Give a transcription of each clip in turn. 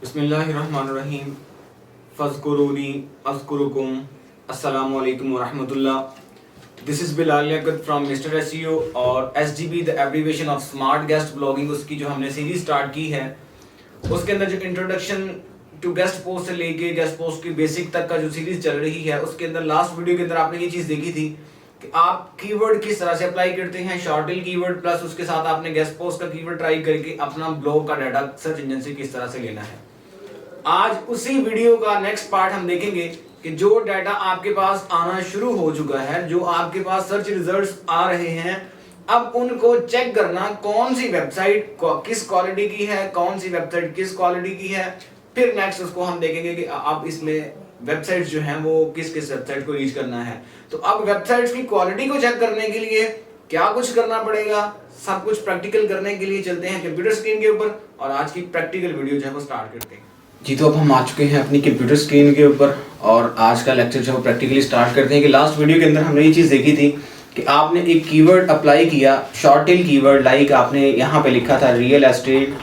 बिस्मिल्लाहिर्रहमानिर्रहीम फ़ज़्कुरूनी अज़्कुरुकुम अस्सलामु अलैकुम वरहमतुल्लाह। This is Bilal Liaquat from mister SEO और SGB the abbreviation of smart guest blogging. उसकी जो हमने सीरीज स्टार्ट की है उसके अंदर जो इंट्रोडक्शन टू गेस्ट पोस्ट से लेके गेस्ट पोस्ट की बेसिक तक का जो सीरीज चल रही है उसके अंदर लास्ट वीडियो के अंदर आपने ये चीज़ देखी थी कि आप कीवर्ड किस तरह से अप्लाई करते हैं, शॉर्टेल कीवर्ड प्लस उसके साथ आपने गेस्ट पोस्ट का कीवर्ड ट्राई करके अपना ब्लॉग का डाटा सर्च इंजन से किस तरह से लेना है। आज उसी वीडियो का नेक्स्ट पार्ट हम देखेंगे कि जो डाटा आपके पास आना शुरू हो चुका है, जो आपके पास सर्च रिजल्ट्स आ रहे हैं, अब उनको चेक करना कौन सी वेबसाइट किस क्वालिटी की है, कौन सी वेबसाइट किस क्वालिटी की है। फिर नेक्स्ट उसको हम देखेंगे कि अब इसमें वेबसाइट्स जो हैं वो किस किस वेबसाइट को रीच करना है। तो अब वेबसाइट्स की क्वालिटी को चेक करने के लिए क्या कुछ करना पड़ेगा, सब कुछ प्रैक्टिकल करने के लिए चलते हैं कंप्यूटर स्क्रीन के ऊपर और आज की प्रैक्टिकल वीडियो जो है वो स्टार्ट करते हैं। जी, तो अब हम आ चुके हैं अपनी कंप्यूटर स्क्रीन के ऊपर और आज का लेक्चर जो है प्रैक्टिकली स्टार्ट करते हैं। कि लास्ट वीडियो के अंदर हमने ये चीज़ देखी थी कि आपने एक कीवर्ड अप्लाई किया, शॉर्टेल कीवर्ड, लाइक आपने यहाँ पे लिखा था रियल एस्टेट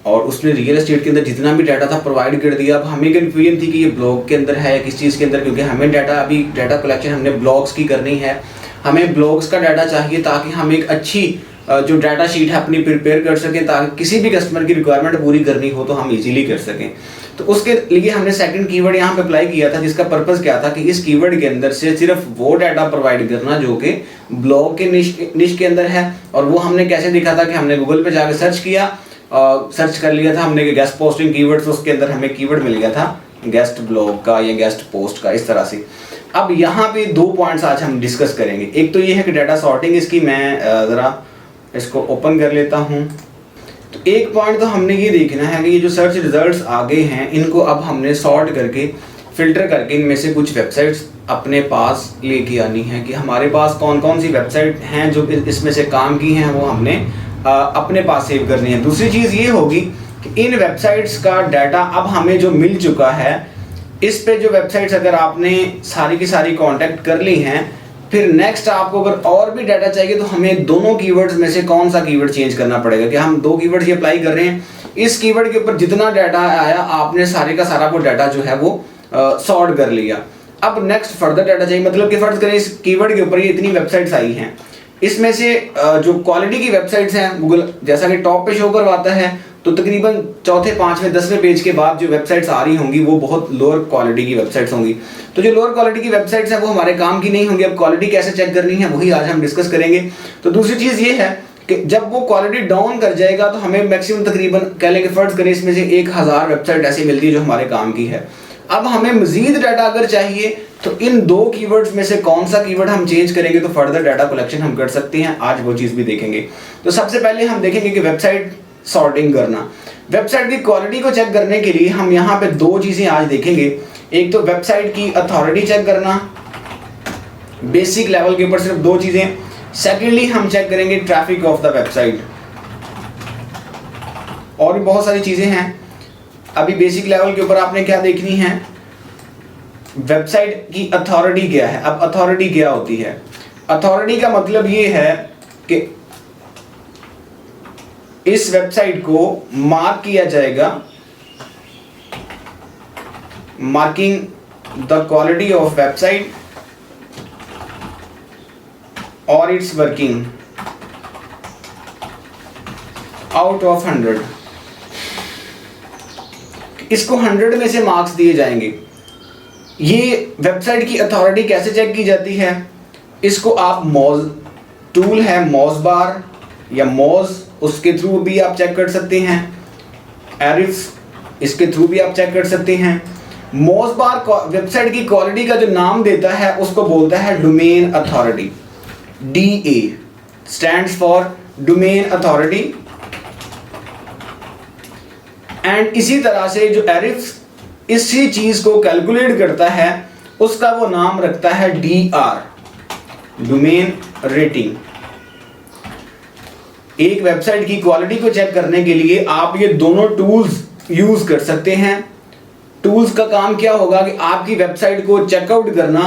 और उसने रियल एस्टेट के अंदर जितना भी डाटा था प्रोवाइड कर दिया। अब हमें कन्फ्यूजन थी कि ये ब्लॉग के अंदर है या किस चीज़ के अंदर, क्योंकि हमें डाटा कलेक्शन हमने ब्लॉग्स की करनी है, हमें ब्लॉग्स का डाटा चाहिए ताकि हम एक अच्छी जो डाटा शीट है अपनी प्रिपेयर कर सकें, ताकि किसी भी कस्टमर की रिक्वायरमेंट पूरी करनी हो तो हम इजीली कर सकें। तो उसके लिए हमने सेकंड कीवर्ड यहाँ पे अप्लाई किया था, जिसका पर्पस क्या था कि इस कीवर्ड के अंदर से सिर्फ वो डाटा प्रोवाइड करना जो कि ब्लॉग के निश के अंदर है। और वो हमने कैसे दिखा था कि हमने गूगल पे जाकर सर्च किया, सर्च कर लिया था हमने गेस्ट पोस्टिंग कीवर्ड्स, उसके अंदर हमें कीवर्ड मिल गया था गेस्ट ब्लॉग का या गेस्ट पोस्ट का, इस तरह से। अब यहाँ पे दो पॉइंट्स आज हम डिस्कस करेंगे। एक तो ये है कि डाटा सॉर्टिंग, इसकी मैं ज़रा इसको ओपन कर लेता हूँ। तो एक पॉइंट तो हमने ये देखना है कि ये जो सर्च रिजल्ट्स आ गए हैं इनको अब हमने सॉर्ट करके फिल्टर करके इनमें से कुछ वेबसाइट्स अपने पास लेके आनी है कि हमारे पास कौन कौन सी वेबसाइट हैं जो इसमें से काम की हैं, वो हमने अपने पास सेव करनी है। दूसरी चीज़ ये होगी कि इन वेबसाइट्स का डाटा अब हमें जो मिल चुका है, इस पे जो वेबसाइट्स अगर आपने सारी की सारी कांटेक्ट कर ली हैं, फिर नेक्स्ट आपको अगर और भी डाटा चाहिए तो हमें दोनों कीवर्ड्स में से कौन सा कीवर्ड चेंज करना पड़ेगा। कि हम दो कीवर्ड्स ये अप्लाई कर रहे हैं, इस कीवर्ड के ऊपर जितना डाटा आया आपने सारे का सारा वो डाटा जो है वो सॉर्ट कर लिया। अब नेक्स्ट फर्दर डाटा चाहिए, मतलब कि फर्ज करें इस कीवर्ड के ऊपर ये इतनी वेबसाइट्स आई हैं, इसमें से जो क्वालिटी की वेबसाइट्स हैं गूगल जैसा कि टॉप पे शो करवाता है, तो तकरीबन चौथे, पाँचवें, 10वें पेज के बाद जो वेबसाइट्स आ रही होंगी वो बहुत लोअर क्वालिटी की वेबसाइट्स होंगी। तो जो लोअर क्वालिटी की वेबसाइट्स हैं वो हमारे काम की नहीं होंगी। अब क्वालिटी कैसे चेक करनी है वही आज हम डिस्कस करेंगे। तो दूसरी चीज़ ये है कि जब वो क्वालिटी डाउन कर जाएगा तो हमें मैक्सिमम तकरीबन कह लेंगे फर्ज करें इसमें से 1000 वेबसाइट ऐसी मिलती है जो हमारे काम की है। अब हमें मजीद डाटा अगर चाहिए तो इन दो कीवर्ड्स में से कौन सा कीवर्ड हम चेंज करेंगे तो फर्दर डाटा कलेक्शन हम कर सकते हैं। आज वो चीज़ भी देखेंगे। तो सबसे पहले हम देखेंगे कि वेबसाइट सॉर्टिंग करना, वेबसाइट की क्वालिटी को चेक करने के लिए हम यहाँ पे दो चीज़ें आज देखेंगे। एक तो वेबसाइट की अथॉरिटी चेक करना, बेसिक लेवल के ऊपर सिर्फ दो चीज़ें। सेकेंडली हम चेक करेंगे ट्रैफिक ऑफ द वेबसाइट, और भी बहुत सारी चीज़ें हैं। अभी बेसिक लेवल के ऊपर आपने क्या देखनी है, वेबसाइट की अथॉरिटी क्या है। अब अथॉरिटी क्या होती है, अथॉरिटी का मतलब ये है कि इस वेबसाइट को मार्क किया जाएगा, marking the quality of website और इट्स वर्किंग आउट ऑफ 100। इसको 100 में से मार्क्स दिए जाएंगे। ये वेबसाइट की अथॉरिटी कैसे चेक की जाती है, इसको आप मोज टूल है मोजबार या मोज, उसके थ्रू भी आप चेक कर सकते हैं। एरिफ, इसके थ्रू भी आप चेक कर सकते हैं। मोजबार वेबसाइट की क्वालिटी का जो नाम देता है उसको बोलता है domain authority. DA stands for domain authority. And इसी तरह से जो एरिफ इसी चीज को कैलकुलेट करता है उसका वो नाम रखता है DR, डोमेन रेटिंग। एक वेबसाइट की क्वालिटी को चेक करने के लिए आप ये दोनों टूल्स यूज कर सकते हैं। टूल्स का काम क्या होगा कि आपकी वेबसाइट को चेकआउट करना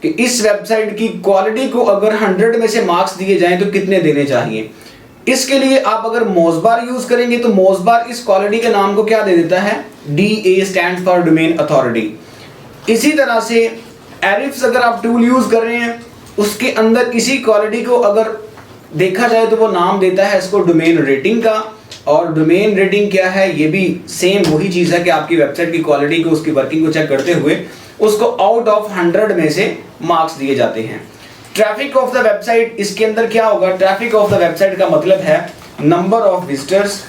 कि इस वेबसाइट की क्वालिटी को अगर 100 में से मार्क्स दिए जाएं तो कितने देने चाहिए। इसके लिए आप अगर मोज़बार यूज करेंगे तो मोज़बार इस क्वालिटी के नाम को क्या दे देता है, DA stand for domain authority. इसी तरह से एरिफ्स अगर आप टूल यूज कर रहे हैं उसके अंदर इसी क्वालिटी को अगर देखा जाए तो वो नाम देता है इसको डोमेन रेटिंग का। और डोमेन रेटिंग क्या है, ये भी सेम वही चीज़ है कि आपकी वेबसाइट की क्वालिटी को, उसकी वर्किंग को चेक करते हुए उसको आउट ऑफ 100 में से मार्क्स दिए जाते हैं। ट्रैफिक ऑफ द वेबसाइट, इसके अंदर क्या होगा, ट्रैफिक ऑफ द वेबसाइट का मतलब है number of visitors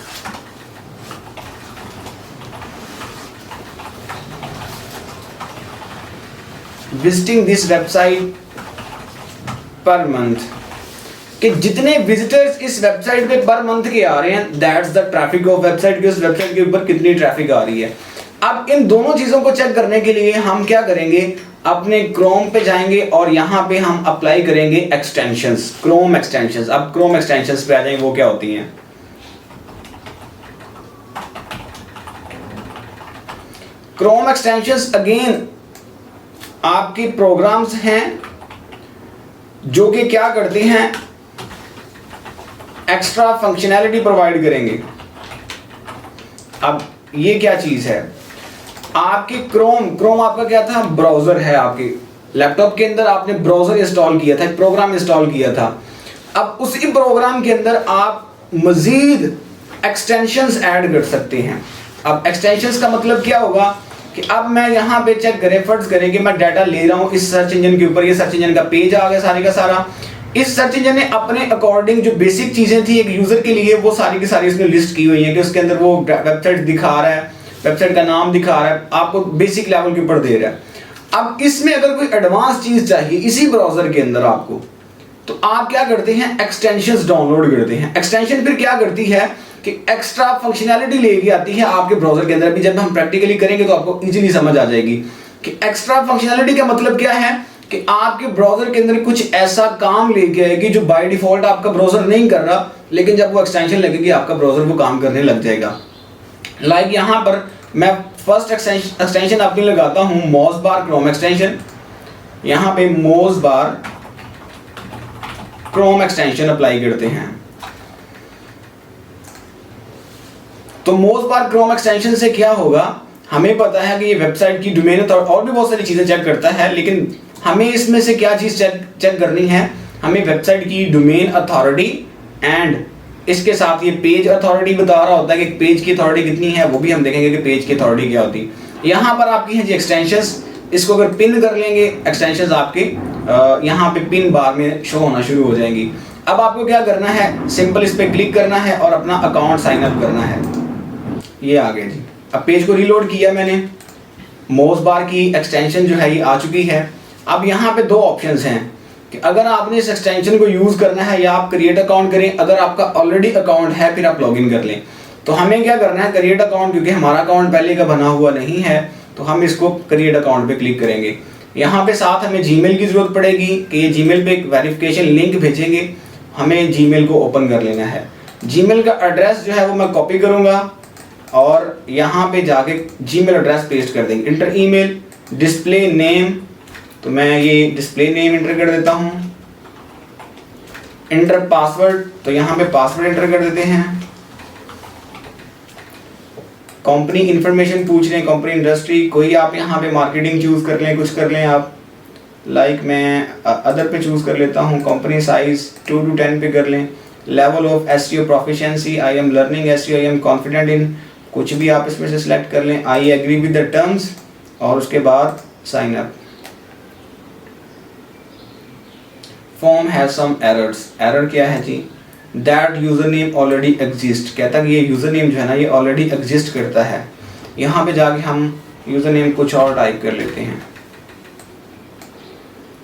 visiting this website per month, कि जितने विजिटर्स इस वेबसाइट पे पर मंथ के आ रहे हैं, that's the traffic of website, कि उस वेबसाइट के ऊपर कितनी ट्रैफिक आ रही है। अब इन दोनों चीजों को चेक करने के लिए हम क्या करेंगे, अपने क्रोम पे जाएंगे और यहाँ पे हम अप्लाई करेंगे एक्सटेंशंस, क्रोम एक्सटेंशंस। अब क्रोम एक्सटेंशंस पे आ जाएंगे, वो क्या होती हैं। क्रोम एक्सटेंशंस अगेन आपके प्रोग्राम्स हैं जो कि क्या करते हैं, एक्स्ट्रा फंक्शनैलिटी प्रोवाइड करेंगे। अब ये क्या चीज है, आपके क्रोम आपका क्या था, ब्राउजर है। आपके लैपटॉप के अंदर आपने ब्राउजर इंस्टॉल किया था, प्रोग्राम इंस्टॉल किया था। अब उसी प्रोग्राम के अंदर आप मजीद एक्सटेंशंस ऐड कर सकते हैं। अब एक्सटेंशंस का मतलब क्या होगा कि अब मैं यहाँ पे चेक करें, फर्ज करें कि मैं डाटा ले रहा हूँ इस सर्च इंजन के ऊपर, ये सर्च इंजन का पेज आ गया सारे का सारा। इस सर्च इंजन ने अपने अकॉर्डिंग जो बेसिक चीजें थी एक यूजर के लिए, वो सारी की सारी इसमें लिस्ट की हुई है कि उसके अंदर वो वेबसाइट दिखा रहा है, वेबसाइट का नाम दिखा रहा है, आपको बेसिक लेवल के ऊपर दे रहा है। अब इसमें अगर कोई एडवांस चीज चाहिए इसी ब्राउजर के अंदर आपको, तो आप क्या करते हैं, एक्सटेंशंस डाउनलोड करते हैं। एक्सटेंशन फिर क्या करती है कि एक्स्ट्रा फंक्शनैलिटी लेके आती है आपके ब्राउजर के अंदर। अभी जब हम प्रैक्टिकली करेंगे तो आपको इजीली समझ आ जाएगी कि एक्स्ट्रा फंक्शनैलिटी का मतलब क्या है, कि आपके ब्राउजर के अंदर कुछ ऐसा काम लेके आएगी जो बाय डिफॉल्ट आपका ब्राउजर नहीं कर रहा, लेकिन जब वो एक्सटेंशन लगेगी आपका ब्राउजर वो काम करने लग जाएगा। लाइक यहाँ पर मैं फर्स्ट एक्सटेंशन अपनी लगाता हूँ मोज़बार क्रोम एक्सटेंशन। यहाँ पे मोज़बार क्रोम एक्सटेंशन अप्लाई करते हैं। तो मोज़बार क्रोम एक्सटेंशन से क्या होगा, हमें पता है कि ये वेबसाइट की डोमेन और भी बहुत सारी चीजें चेक करता है, लेकिन हमें इसमें से क्या चीज चेक करनी है, हमें वेबसाइट की डोमेन अथॉरिटी एंड इसके साथ ये पेज अथॉरिटी बता रहा होता है कि पेज की अथॉरिटी कितनी है, वो भी हम देखेंगे कि पेज की अथॉरिटी क्या होती है। यहाँ पर आपकी है जी एक्सटेंशंस, इसको अगर पिन कर लेंगे एक्सटेंशंस आपके यहाँ पे पिन बार में शो होना शुरू हो जाएंगी। अब आपको क्या करना है, सिंपल इस पर क्लिक करना है और अपना अकाउंट साइन अप करना है। ये आ गया जी। अब पेज को रीलोड किया मैंने, मोज़बार की एक्सटेंशन जो है ये आ चुकी है। अब यहाँ पे दो ऑप्शंस हैं कि अगर आपने इस एक्सटेंशन को यूज़ करना है या आप क्रिएट अकाउंट करें, अगर आपका ऑलरेडी अकाउंट है फिर आप लॉगिन कर लें। तो हमें क्या करना है, क्रिएट अकाउंट, क्योंकि हमारा अकाउंट पहले का बना हुआ नहीं है तो हम इसको क्रिएट अकाउंट पे क्लिक करेंगे। यहाँ पे साथ हमें जीमेल की ज़रूरत पड़ेगी कि ये जीमेल पे एक वेरिफिकेशन लिंक भेजेंगे, हमें जीमेल को ओपन कर लेना है। जीमेल का एड्रेस जो है वो मैं कॉपी करूँगा और यहाँ पे जाके जीमेल एड्रेस पेस्ट कर देंगे। इंटर ईमेल, डिस्प्ले नेम, तो मैं ये डिस्प्ले नेम इंटर कर देता हूँ। इंटर पासवर्ड, तो यहाँ पे पासवर्ड इंटर कर देते हैं। कंपनी इंफॉर्मेशन पूछ रहे हैं, कंपनी इंडस्ट्री, कोई आप यहाँ पे मार्केटिंग चूज कर लें, कुछ कर लें आप। लाइक मैं अदर पे चूज कर लेता हूँ। कंपनी साइज 2 to 10 पे कर लें। Level of SEO proficiency, I am learning SEO, I am confident in, कुछ भी आप इसमें से सिलेक्ट कर लें। I agree with the terms और उसके बाद sign up. Form has some errors, error क्या है जी, that user name already exist, कहता है कि ये यूजर नेम जो है ना ये ऑलरेडी एग्जिस्ट करता है। यहाँ पे जाके हम यूजर नेम कुछ और टाइप कर लेते हैं,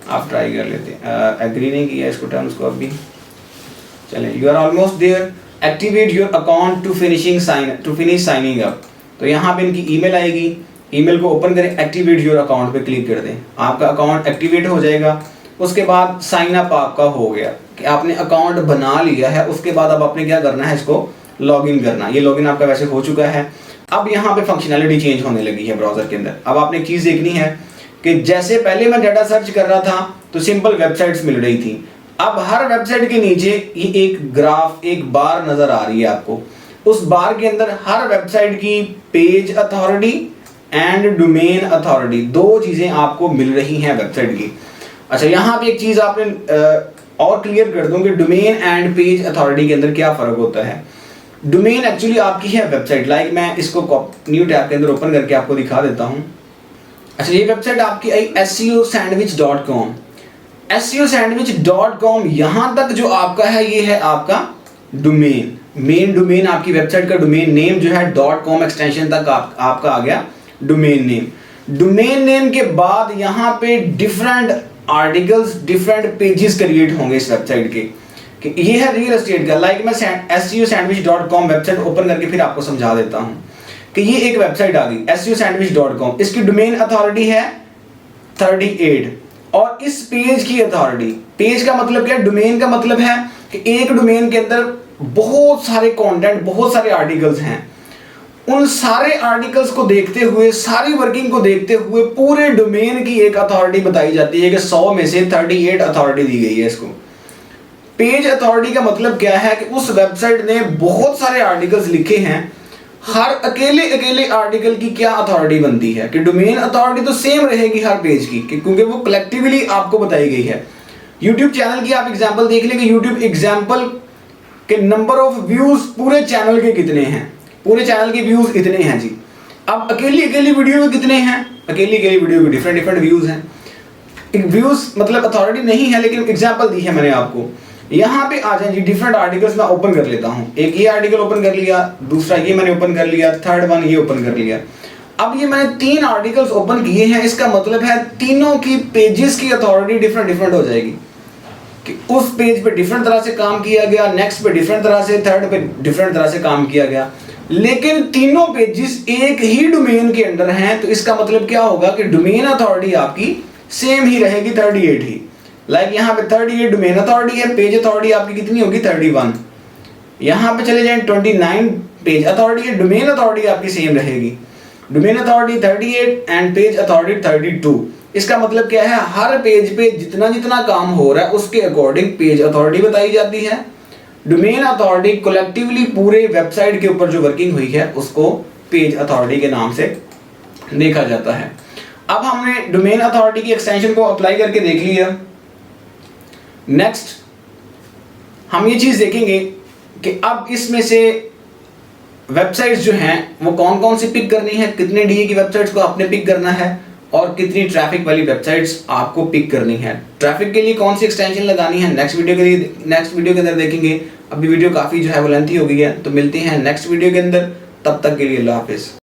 आप ट्राई कर लेते हैं। एग्री नहीं किया इसको टर्म्स को अभी, चलें। You are almost there, activate your account to finish signing up. तो यहाँ पे इनकी ईमेल आएगी, ईमेल को ओपन करें, एक्टिवेट योर अकाउंट पे क्लिक कर दें, आपका अकाउंट एक्टिवेट हो जाएगा। उसके बाद साइन अप आपका हो गया कि आपने अकाउंट बना लिया है। उसके बाद अब आपने क्या करना है, इसको लॉगिन करना। ये लॉगिन आपका वैसे हो चुका है। अब यहाँ पे फंक्शनैलिटी चेंज होने लगी है ब्राउजर के अंदर। अब आपने चीज़ देखनी है कि जैसे पहले मैं डाटा सर्च कर रहा था तो सिंपल वेबसाइट्स मिल रही थी, अब हर वेबसाइट के नीचे ये एक ग्राफ, एक बार नजर आ रही है आपको। उस बार के अंदर हर वेबसाइट की page authority and domain authority, दो चीजें आपको मिल रही हैं वेबसाइट की। अच्छा, यहाँ पे एक चीज आपने और क्लियर कर दूं कि डोमेन एंड पेज अथॉरिटी के अंदर क्या फर्क होता है। डोमेन एक्चुअली आपकी है वेबसाइट, लाइक मैं इसको न्यू टैब के अंदर ओपन करके आपको दिखा देता हूँ। अच्छा, ये वेबसाइट आपकी आई SEOsandwich.com। SEOsandwich.com यहाँ तक जो आपका है ये है आपका डोमेन, मेन डोमेन, आपकी वेबसाइट का डोमेन नेम जो है .com एक्सटेंशन तक आपका आ गया डोमेन नेम। डोमेन नेम के बाद यहाँ पे different articles, different pages create होंगे इस वेबसाइट के, कि ये है रियल एस्टेट का। लाइक मैं SEOsandwich.com वेबसाइट ओपन करके फिर आपको समझा देता हूँ कि ये एक वेबसाइट आ गई SEOsandwich.com। इसकी डोमेन अथॉरिटी है 38 और इस पेज की अथॉरिटी, पेज का मतलब क्या है, डोमेन का मतलब है कि एक डोमेन के अंदर बहुत सारे कंटेंट, बहुत सारे आर्टिकल्स हैं। उन सारे आर्टिकल्स को देखते हुए, सारी वर्किंग को देखते हुए पूरे डोमेन की एक अथॉरिटी बताई जाती है कि 100 में से 38 अथॉरिटी दी गई है इसको। पेज अथॉरिटी का मतलब क्या है कि उस वेबसाइट ने बहुत सारे आर्टिकल्स लिखे हैं, हर अकेले आर्टिकल की क्या अथॉरिटी बनती है कि डोमेन अथॉरिटी तो सेम रहेगी हर पेज की, क्योंकि वो कलेक्टिवली आपको बताई गई है। यूट्यूब चैनल की आप एग्जांपल देख लें कि यूट्यूब एग्जांपल के नंबर ऑफ व्यूज पूरे चैनल के कितने हैं, पूरे चैनल के व्यूज इतने हैं जी। अब अकेली वीडियो के कितने हैं, अकेली वीडियो के डिफरेंट व्यूज हैं। एक व्यूज मतलब अथॉरिटी नहीं है, लेकिन एग्जांपल दी है मैंने आपको। यहाँ पे आ जाए जी, डिफरेंट आर्टिकल्स मैं ओपन कर लेता हूँ। एक ये आर्टिकल ओपन कर लिया, दूसरा ये मैंने ओपन कर लिया, थर्ड वन ये ओपन कर लिया। अब ये मैंने 3 आर्टिकल्स ओपन किए हैं, इसका मतलब है तीनों की पेजेस की अथॉरिटी डिफरेंट हो जाएगी कि उस पेज पे डिफरेंट तरह से काम किया गया, नेक्स्ट पे डिफरेंट तरह से, थर्ड पे डिफरेंट तरह से काम किया गया, लेकिन तीनों पेजेस एक ही डोमेन के अंदर हैं। तो इसका मतलब क्या होगा कि डोमेन अथॉरिटी आपकी सेम ही रहेगी, 38 ही। लाइक यहाँ पे 38 डोमेन अथॉरिटी है, पेज अथॉरिटी आपकी कितनी होगी 31। यहाँ पे चले जाएं 29 पेज अथॉरिटी है, डोमेन अथॉरिटी आपकी सेम रहेगी, domain authority 38 and page authority 32। इसका मतलब क्या है, हर पेज पे जितना काम हो रहा है उसके अकॉर्डिंग पेज अथॉरिटी बताई जाती है। डोमेन अथॉरिटी कलेक्टिवली पूरे वेबसाइट के ऊपर जो वर्किंग हुई है उसको पेज अथॉरिटी के नाम से देखा जाता है। अब हमने डोमेन अथॉरिटी की एक्सटेंशन को अप्लाई करके देख लिया। नेक्स्ट हम ये चीज देखेंगे कि अब इसमें से वेबसाइट्स जो हैं वो कौन कौन सी पिक करनी है, कितने DA की वेबसाइट्स को आपने पिक करना है और कितनी ट्रैफिक वाली वेबसाइट्स आपको पिक करनी है। ट्रैफिक के लिए कौन सी एक्सटेंशन लगानी है नेक्स्ट वीडियो के अंदर देखेंगे। अभी वीडियो काफ़ी जो है वो लेंथी हो गई है, तो मिलते हैं नेक्स्ट वीडियो के अंदर। तब तक के लिए अल्लाह हाफिज़।